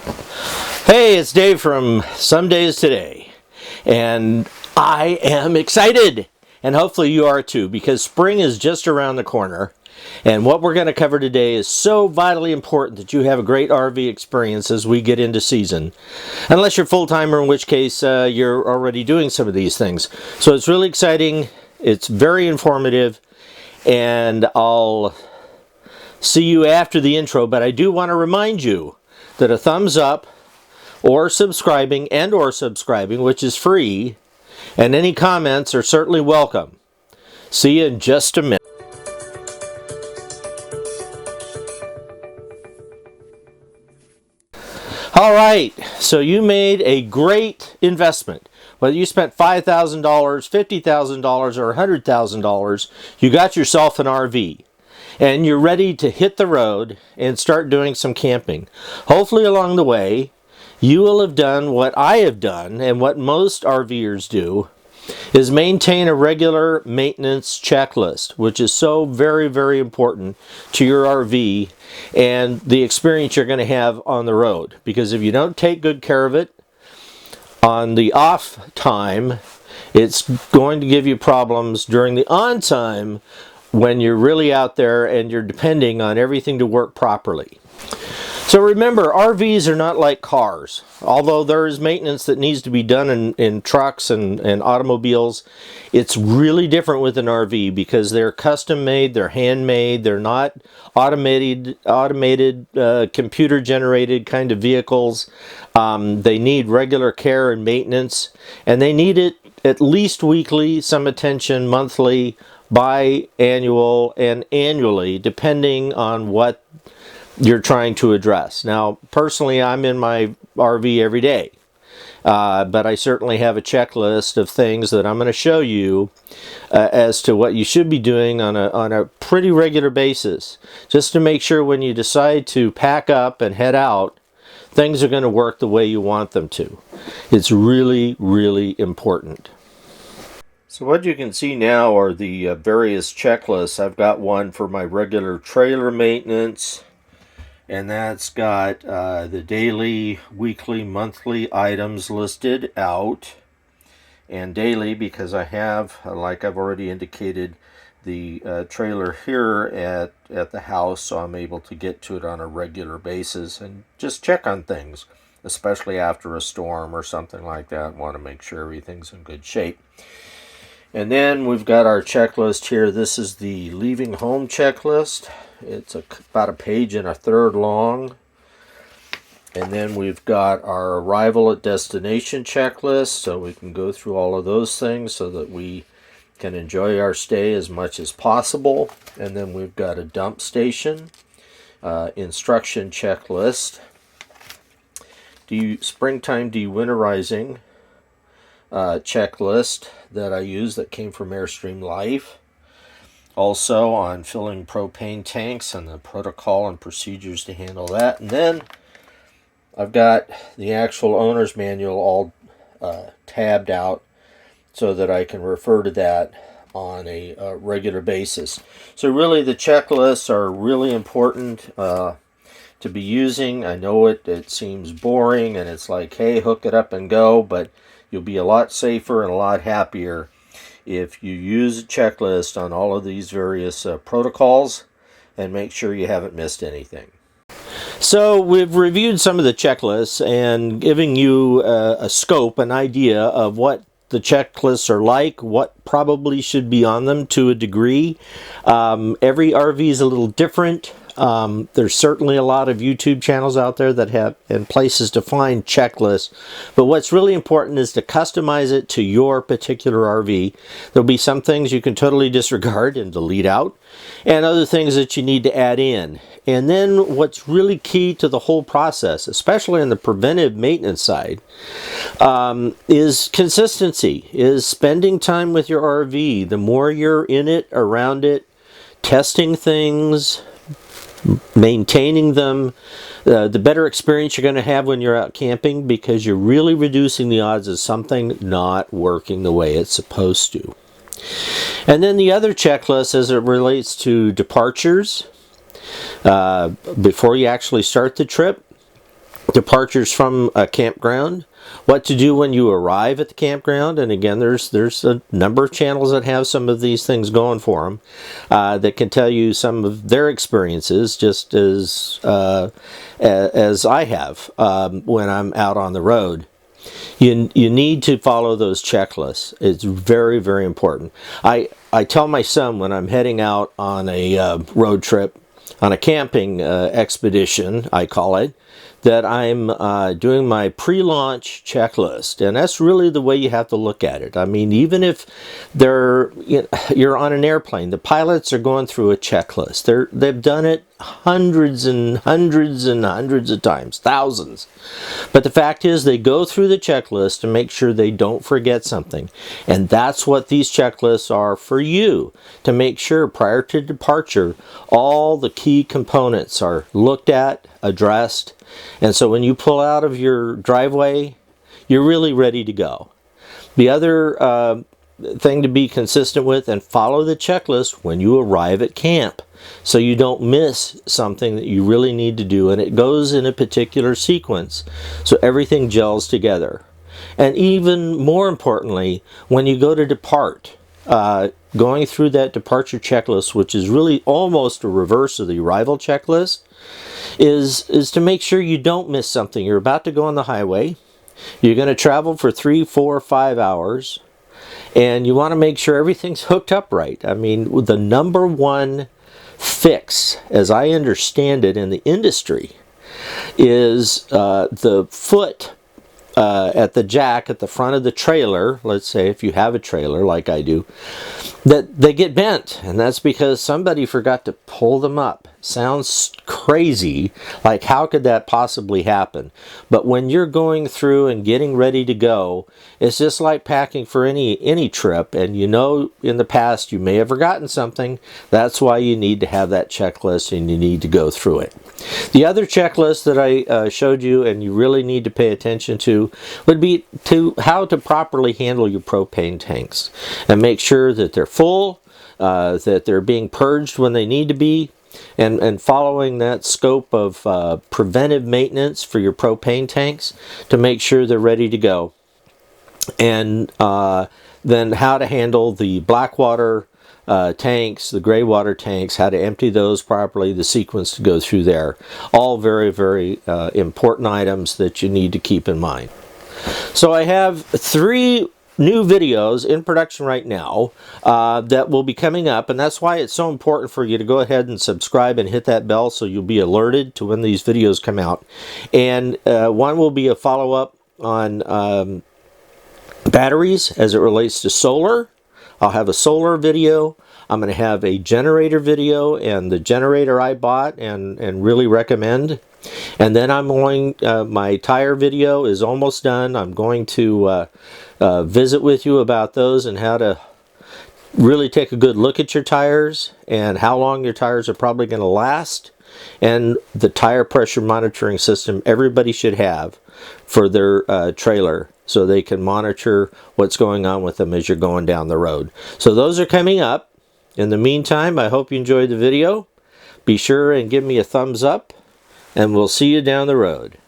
Hey, it's Dave from Some Days Today, and I am excited, and hopefully you are too, because spring is just around the corner, and what we're going to cover today is so vitally important that you have a great RV experience as we get into season, unless you're full-timer, in which case you're already doing some of these things. So it's really exciting, it's very informative, and I'll see you after the intro, but I do want to remind you that a thumbs up or subscribing, which is free, and any comments are certainly welcome. See you in just a minute. All right, so you made a great investment. Whether you spent $5,000, $50,000, or $100,000, you got yourself an RV. And you're ready to hit the road and start doing some camping. Hopefully along the way, you will have done what I have done, and what most RVers do, is maintain a regular maintenance checklist, which is so very, very important to your RV and the experience you're going to have on the road. Because if you don't take good care of it on the off time, it's going to give you problems during the on time when you're really out there and you're depending on everything to work properly. So remember, RVs are not like cars. Although there is maintenance that needs to be done in trucks and automobiles, it's really different with an RV because they're custom made, they're handmade, they're not automated computer generated kind of vehicles. They need regular care and maintenance, and they need it at least weekly, some attention monthly, biannual, and annually, depending on what you're trying to address. Now, personally, I'm in my RV every day, but I certainly have a checklist of things that I'm going to show you as to what you should be doing on a pretty regular basis, just to make sure when you decide to pack up and head out, things are going to work the way you want them to. It's really, really important. So what you can see now are the various checklists. I've got one for my regular trailer maintenance, and that's got the daily, weekly, monthly items listed out. And daily because I have, like I've already indicated, the trailer here at the house, so I'm able to get to it on a regular basis and just check on things, especially after a storm or something like that. Want to make sure everything's in good shape. And then we've got our checklist here. This is the leaving home checklist. It's about a page and a third long. And then we've got our arrival at destination checklist, so we can go through all of those things so that we can enjoy our stay as much as possible. And then we've got a dump station instruction checklist. Springtime dewinterizing checklist that I use that came from Airstream Life. Also on filling propane tanks and the protocol and procedures to handle that. And then I've got the actual owner's manual all tabbed out so that I can refer to that on a regular basis. So really the checklists are really important to be using. I know it seems boring and it's like, hey, hook it up and go, but you'll be a lot safer and a lot happier if you use a checklist on all of these various protocols and make sure you haven't missed anything. So we've reviewed some of the checklists and giving you a scope, an idea of what the checklists are like, what probably should be on them to a degree. Every RV is a little different. There's certainly a lot of YouTube channels out there that have and places to find checklists, but what's really important is to customize it to your particular RV. There'll be some things you can totally disregard and delete out, and other things that you need to add in. And then what's really key to the whole process, especially on the preventive maintenance side, is consistency, is spending time with your RV. The more you're in it, around it, testing things, maintaining them, the better experience you're going to have when you're out camping, because you're really reducing the odds of something not working the way it's supposed to. And then the other checklist as it relates to departures, before you actually start the trip, departures from a campground, what to do when you arrive at the campground. And again, there's a number of channels that have some of these things going for them that can tell you some of their experiences, just as I have when I'm out on the road. You need to follow those checklists. It's very, very important. I tell my son when I'm heading out on a road trip, on a camping expedition, I call it, that I'm doing my pre-launch checklist. And that's really the way you have to look at it. I mean, even if you're on an airplane, the pilots are going through a checklist. They've done it hundreds and hundreds and hundreds of times, thousands. But the fact is, they go through the checklist to make sure they don't forget something. And that's what these checklists are for you, to make sure prior to departure, all the key components are looked at, addressed. And so when you pull out of your driveway, you're really ready to go. The other thing to be consistent with, and follow the checklist when you arrive at camp, so you don't miss something that you really need to do, and it goes in a particular sequence so everything gels together. And even more importantly, when you go to depart, going through that departure checklist, which is really almost a reverse of the arrival checklist, is to make sure you don't miss something. You're about to go on the highway. You're going to travel for 3, 4, 5 hours, and you want to make sure everything's hooked up right. I mean, the number one fix, as I understand it in the industry, is the foot at the jack at the front of the trailer. Let's say if you have a trailer like I do, that they get bent, and that's because somebody forgot to pull them up. Sounds crazy, like how could that possibly happen? But when you're going through and getting ready to go, it's just like packing for any trip, and you know in the past you may have forgotten something. That's why you need to have that checklist, and you need to go through it. The other checklist that I showed you, and you really need to pay attention to, would be to how to properly handle your propane tanks and make sure that they're full, that they're being purged when they need to be, and following that scope of preventive maintenance for your propane tanks to make sure they're ready to go. And then how to handle the black water tanks, the gray water tanks, how to empty those properly, the sequence to go through there. All very, very important items that you need to keep in mind. So I have 3 new videos in production right now that will be coming up, and that's why it's so important for you to go ahead and subscribe and hit that bell so you'll be alerted to when these videos come out. And one will be a follow-up on batteries as it relates to solar. I'll have a solar video. I'm going to have a generator video, and the generator I bought and really recommend. And then I'm going, my tire video is almost done. I'm going to visit with you about those and how to really take a good look at your tires and how long your tires are probably going to last, and the tire pressure monitoring system everybody should have for their trailer, so they can monitor what's going on with them as you're going down the road. So those are coming up. In the meantime, I hope you enjoyed the video. Be sure and give me a thumbs up, and we'll see you down the road.